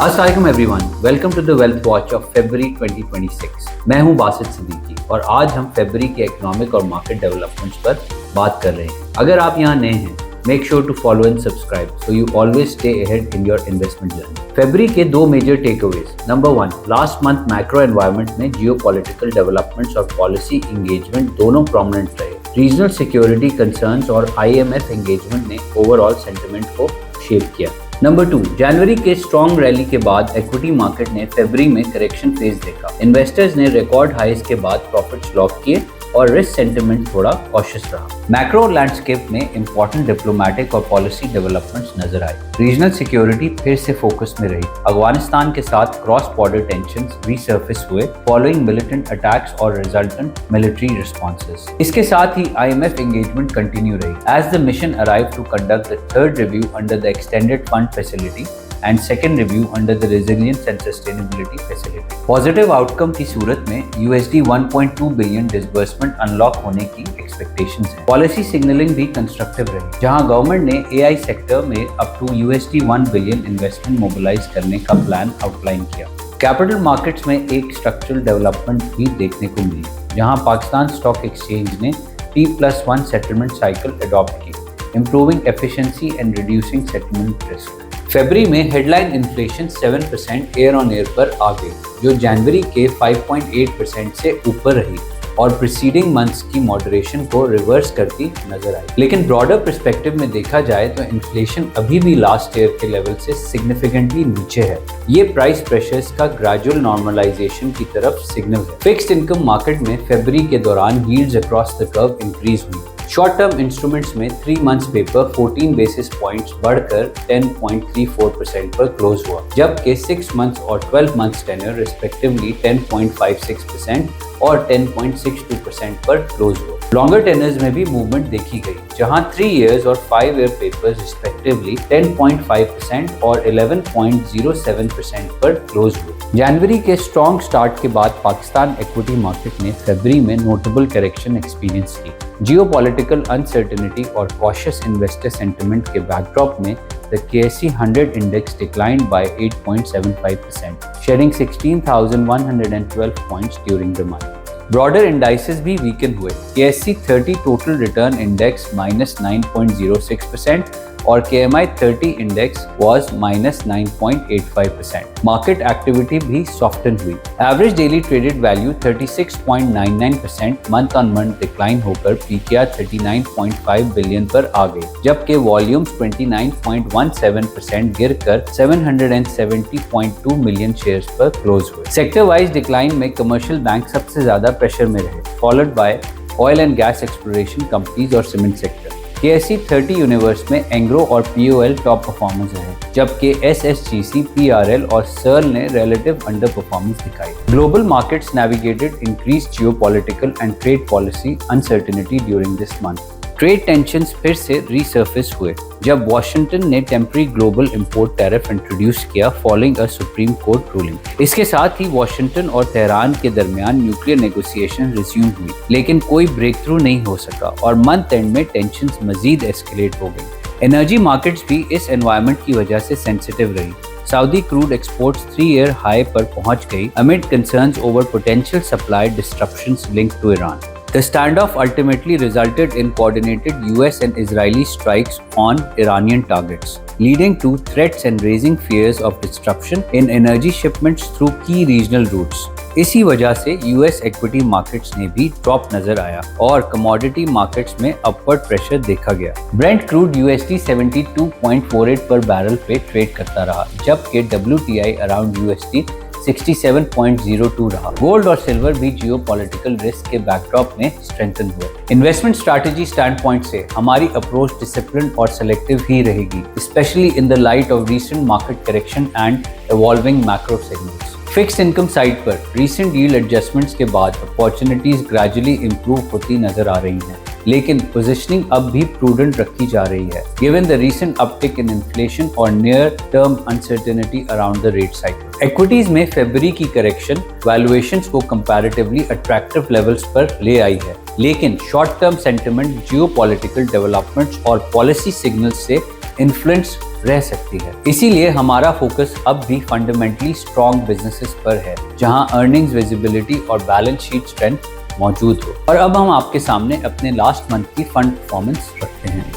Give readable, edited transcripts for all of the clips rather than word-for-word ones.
अस्सलाम everyone, welcome to the wealth watch of February 2026। मैं हूं बासित सिद्दीकी और आज हम फरवरी के इकोनॉमिक और मार्केट डेवलपमेंट्स पर बात कर रहे हैं। अगर आप यहां नए हैं, make sure to follow and subscribe so you always stay ahead in your investment journey. फरवरी के दो major takeaways. Number 1, last month macro environment में जियोपॉलिटिकल डेवलपमेंट्स और पॉलिसी एंगेजमेंट दोनों प्रोमिनेंट रहे। रीजनल सिक्योरिटी कंसर्न्स और IMF एंगेजमेंट ने overall sentiment को शेप किया। नंबर 2, जनवरी के स्ट्रॉन्ग रैली के बाद इक्विटी मार्केट ने फरवरी में करेक्शन फेज देखा। इन्वेस्टर्स ने रिकॉर्ड हाईज के बाद प्रॉफिट्स लॉक किए और रिस्क सेंटिमेंट थोड़ा कॉशियस रहा। मैक्रो लैंडस्केप में इंपॉर्टेंट डिप्लोमेटिक और पॉलिसी डेवलपमेंट्स नजर आए। रीजनल सिक्योरिटी फिर से फोकस में रही। अफगानिस्तान के साथ क्रॉस बॉर्डर टेंशंस रीसर्फेस हुए फॉलोइंग मिलिटेंट अटैक्स और रिजल्टेंट मिलिट्री रिस्पॉन्सेस। इसके साथ ही IMF एंगेजमेंट कंटिन्यू रही as the mission arrive to conduct the third review under the extended fund facility and second review under the resilience and sustainability facility. Positive outcome की सूरत में USD 1.2 billion disbursement unlock होने की expectations है। Policy signalling भी constructive रही, जहां government ने AI सेक्टर में up to USD 1 billion investment mobilise करने का प्लान आउटलाइन किया। कैपिटल मार्केट्स में एक स्ट्रक्चरल डेवलपमेंट भी देखने को मिली, जहां पाकिस्तान स्टॉक एक्सचेंज ने T+1 सेटलमेंट साइकिल अडॉप्ट की, improving efficiency and reducing settlement risk. फरवरी में headline inflation 7% year on year पर आ गई, जो जनवरी के 5.8% से ऊपर रही और प्रीसीडिंग मंथ्स की मॉडरेशन को रिवर्स करती नजर आई। लेकिन ब्रॉडर पर्सपेक्टिव में देखा जाए तो इन्फ्लेशन अभी भी लास्ट ईयर के लेवल से सिग्निफिकेंटली नीचे है। ये प्राइस प्रेशर्स का ग्रेजुअल नॉर्मलाइजेशन की तरफ सिग्नल है। फिक्स्ड इनकम मार्केट में फरवरी के दौरान yields across the curve increase हुई। शॉर्ट टर्म इंस्ट्रूमेंट्स में 3 मंथ्स पेपर 14 बेसिस पॉइंट्स बढ़कर 10.34% पर क्लोज हुआ, जबकि 6 मंथ्स और 12 मंथ्स टेन्योर रिस्पेक्टिवली 10.56% और 10.62% पर क्लोज हुआ। लॉन्गर टेनर्स में भी मूवमेंट देखी गई, जहां 3 इयर्स और 5 ईयर पेपर्स रिस्पेक्टिवली 10.5% और 11.07% पर क्लोज हुए। जनवरी के स्ट्रॉन्ग स्टार्ट के बाद पाकिस्तान इक्विटी मार्केट ने फरवरी में नोटेबल करेक्शन एक्सपीरियंस की। जियोपॉलिटिकल अनसर्टेनिटी और कॉशियस इन्वेस्टर सेंटिमेंट के बैकड्रॉप में the KSE 100 index declined by 8.75%, shedding 16,112 points during the month. Broader indices भी वीकन हुए। KSE 30 total return index -9.06% और KMI 30 index was -9.85%. Market activity भी soften हुई। Average daily traded value 36.99% month on month decline होकर PKR 39.5 billion पर आ गई, जबकि वॉल्यूम्स 29.17% गिरकर 770.2 मिलियन शेयर्स पर क्लोज हुए। सेक्टर वाइज डिक्लाइन में कमर्शियल बैंक सबसे ज्यादा प्रेशर में रहे, followed by oil and gas exploration companies और सीमेंट सेक्टर। KSE 30 यूनिवर्स में एंग्रो और POL टॉप परफॉर्मेंस रहे, जबकि SSGC, PRL और SERL ने रिलेटिव अंडर परफॉर्मेंस दिखाई। Global markets navigated increased geopolitical and trade policy uncertainty during this month. Trade tensions फिर से रीसर्फेस हुए जब वॉशिंगटन ने temporary global import tariff introduce किया following a supreme court ruling. इसके साथ ही वॉशिंगटन और तेहरान के दरमियान न्यूक्लियर नेगोशिएशन रिज्यूम हुई, लेकिन कोई ब्रेक थ्रू नहीं हो सका और मंथ एंड में टेंशंस मजीद एस्केलेट हो गई। एनर्जी मार्केट्स भी इस एनवायरनमेंट की वजह से सेंसिटिव रही। Saudi crude exports 3 year high पर पहुंच गई amid concerns over potential supply disruptions linked to Iran. The standoff ultimately resulted in coordinated US and Israeli strikes on Iranian targets, leading to threats and raising fears of disruption in energy shipments through key regional routes. इसी वजह से US equity markets ने भी drop नजर आया और commodity markets में upward pressure देखा गया। ब्रेंट क्रूड USD 72.48 पर बैरल पे ट्रेड करता रहा, जबकि WTI अराउंड USD 67.02 रहा। गोल्ड और सिल्वर भी जियोपॉलिटिकल रिस्क के बैकड्रॉप में स्ट्रेंथन हुए। इन्वेस्टमेंट स्ट्रैटेजी स्टैंड पॉइंट से हमारी अप्रोच डिसिप्लिन और सेलेक्टिव ही रहेगी, specially in the light of recent market correction and evolving macro signals. Fixed income side पर रीसेंट यील्ड एडजस्टमेंट्स के बाद अपॉर्चुनिटीज ग्रेजुअली इंप्रूव होती नजर आ रही हैं, लेकिन पोजीशनिंग अब भी प्रूडेंट रखी जा रही है given the recent uptick in inflation और near term uncertainty around the rate cycle. Equities में फरवरी की करेक्शन वैल्यूएशंस को कंपैरेटिवली अट्रैक्टिव लेवल्स पर ले आई है, लेकिन short term sentiment geopolitical developments और पॉलिसी सिग्नल्स से इन्फ्लुएंस रह सकती है। इसीलिए हमारा फोकस अब भी फंडामेंटली स्ट्रॉन्ग बिजनेसेस पर है, जहां अर्निंग्स विजिबिलिटी और बैलेंस शीट स्ट्रेंथ मौजूद हो। और अब हम आपके सामने अपने लास्ट मंथ की फंड परफॉर्मेंस रखते हैं।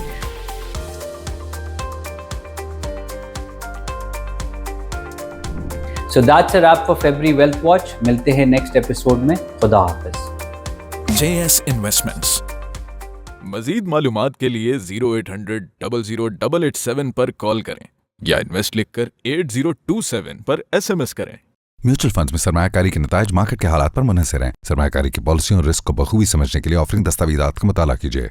So that's a wrap for February Wealth Watch. मिलते हैं नेक्स्ट एपिसोड में। खुदा हाफिज। JS Investments। मजीद मालूमात के लिए 0800 008887 पर कॉल करें या इन्वेस्ट लिखकर 8027 पर SMS करें। म्यूचुअल फंड्स में सरमायाकारी के नतायज मार्केट के हालात पर मुनहसर हैं। सरमायाकारी की पॉलिसियों और रिस्क को बखूबी समझने के लिए ऑफरिंग दस्तावेज़ात का मुताला कीजिए।